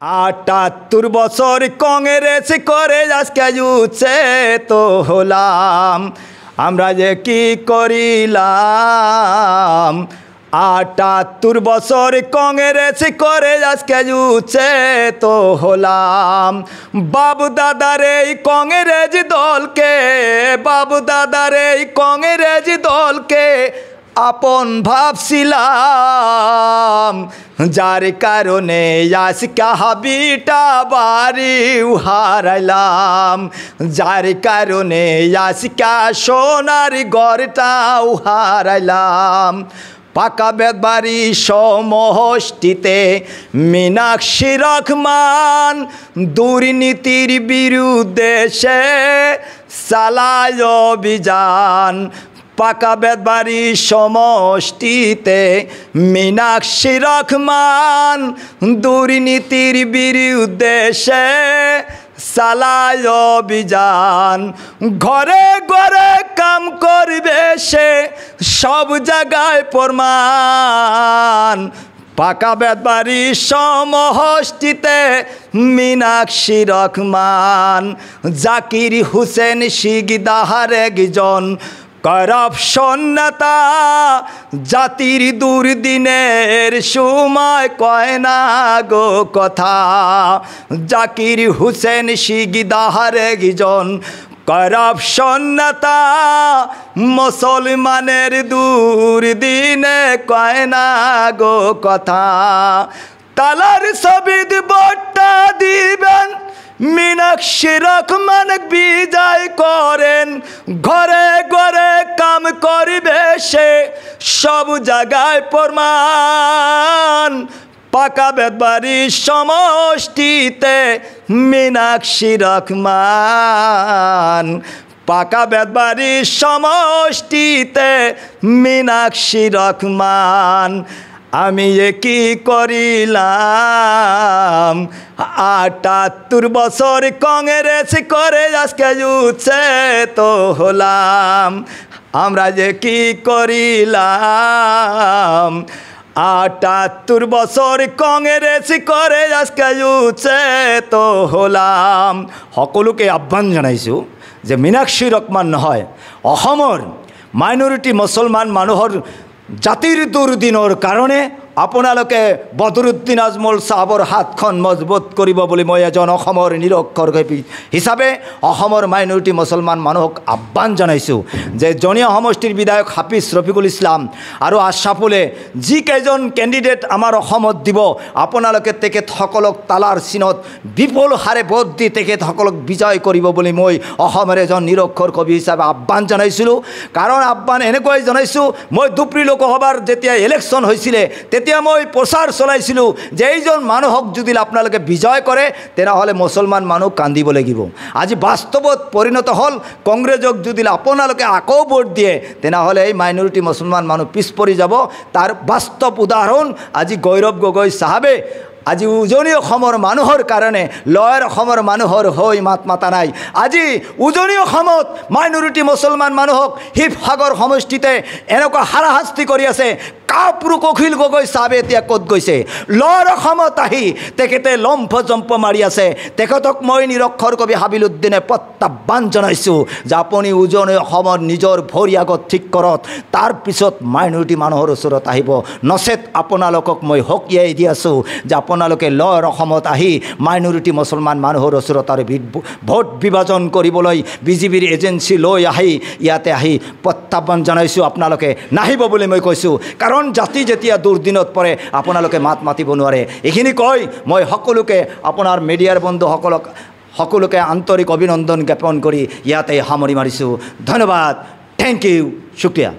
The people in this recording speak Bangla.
78 বছর কংগ্রেস করে আজকে উঠছে তো হলাম, আমরা যে কি করিলাম। 78 বছর কংগ্রেস করে আজকে উঠছে তো হলাম। বাবু দাদার এই কংগ্রেস দলকে, বাবু দাদার এই কংগ্রেস দলকে আপন ভাবছিলাম, যার কারণে আজকে হাবিটা বাড়ি হারাইলাম, যার কারণে আজকে সোনার ঘরটাও হারাইলাম। পাকা বেদবাড়ি সমষ্টিতে মীনাক্ষী রহমান দুর্নীতির বিরুদ্ধে সে চালায় অভিযান। পাকা বেদবাড়ি সমষ্টিতে মীনাক্ষী রহমান দুর্নীতির বিরুদ্ধে সে চালায় অভিযান। ঘরে ঘরে কাম করবে সে, সব জায়গায় প্রমাণ। পাকা বেদবাড়ি সমষ্টিতে মীনাক্ষী রহমান, জাকির হোসেন শিকদার একজন করাপশন নেতা, জাতির দুর্দিনের সময় কয় না গো কথা। জাকির হোসেন শিকদার একজন করাপশন নেতা, মুসলমানের দুর্দিনে কয় না গো কথা। তালার ছবিতে ভোটটা দিবেন, মীনাক্ষী রহমান বিজয় করেন। ঘরে ঘরে কাম করবে সে, সব জায়গায় প্রমাণ। পাকা বেদবাড়ি সমষ্টিতে মীনাক্ষী রহমান, পাকা বেদবাড়ি সমষ্টিতে মীনাক্ষী রহমান। আমি কি করিলাম, 78 বছর কংগ্রেস করে আজকে উঠছে তো হলাম, আমরা যে কি করিলাম। 78 বছর কংগ্রেস করে আজকে উঠছে তো হলাম। সকলোকে আহ্বান জানাইছোঁ যে মীনাক্ষী ৰহমান নহয়, অসমৰ মাইনৰিটি মুছলমান মানুহৰ জাতিৰ দুৰ্দিনৰ কাৰণে আপোনালোকে বদৰুদ্দিন আজমল সাহেবৰ হাতখন মজবুত কৰিব বুলি মই এজন অসমৰ নিৰক্ষৰ হিচাপে অসমৰ মাইনৰিটি মুছলমান মানুহক আহ্বান জনাইছোঁ যে জনীয়া সমষ্টিৰ বিধায়ক হাফিজ ৰফিকুল ইছলাম আৰু আশৰাফুলে যিকেইজন কেণ্ডিডেট আমাৰ অসমত দিব, আপোনালোকে তেখেতসকলক তালাৰ চিনত বিপুল হাৰে ভোট দি তেখেতসকলক বিজয় কৰিব বুলি মই অসমৰ এজন নিৰক্ষৰ কবি হিচাপে আহ্বান জনাইছিলোঁ। কাৰণ আহ্বান এনেকৈ জনাইছোঁ, মই দুপ্ৰী লোকসভাৰ যেতিয়া ইলেকশ্যন হৈছিলে তেতিয়া মই প্ৰচাৰ চলাইছিলোঁ যে এইজন মানুহক যদি আপোনালোকে বিজয় কৰে তেনেহ'লে মুছলমান মানুহ কান্দিব লাগিব। আজি বাস্তৱত পৰিণত হ'ল, কংগ্ৰেছক যদি আপোনালোকে আকৌ ভোট দিয়ে তেনেহ'লে এই মাইনৰিটি মুছলমান মানুহ পিছ পৰি যাব। তাৰ বাস্তৱ উদাহৰণ আজি গৌৰৱ গগৈ চাহাবে আজি উজনি অসমৰ মানুহৰ কাৰণে লয়াৰ অসমৰ মানুহৰ হৈ মাত মাতা নাই। আজি উজনি অসমত মাইনৰিটি মুছলমান মানুহক শিৱসাগৰ সমষ্টিতে এনেকুৱা হাৰাশাস্তি কৰি আছে। কাপুৰুষ অখিল গগৈ চাহাবে এতিয়া ক'ত গৈছে? লয়াৰ অসমত আহি তেখেতে লম্ফ জম্প মাৰি আছে। তেখেতক মই নিৰক্ষৰ কবি হাবিলুদ্দিনে প্ৰত্যাহ্বান জনাইছোঁ যে আপুনি উজনি অসমৰ নিজৰ ভৰি আগত ঠিক কৰক, তাৰপিছত মাইনৰিটি মানুহৰ ওচৰত আহিব। নচেত আপোনালোকক মই সকীয়াই দি আছোঁ যে আপোনালোকে লয়াৰ অসমত আহি মাইনৰিটি মুছলমান মানুহৰ ওচৰত আৰু ভোট বিভাজন কৰিবলৈ বিজেপিৰ এজেঞ্চি লৈ আহি ইয়াতে আহি প্ৰত্যাহ্বান জনাইছোঁ। আপোনালোকে নাহিব বুলি মই কৈছোঁ, কাৰণ জাতি যেতিয়া দুৰ্দিনত পৰে আপোনালোকে মাত মাতিব নোৱাৰে। এইখিনি কৈ মই সকলোকে আপোনাৰ মিডিয়াৰ বন্ধুসকলক সকলোকে আন্তৰিক অভিনন্দন জ্ঞাপন কৰি ইয়াতে সামৰি মাৰিছোঁ। ধন্যবাদ, থেংক ইউ, শুক্ৰিয়া।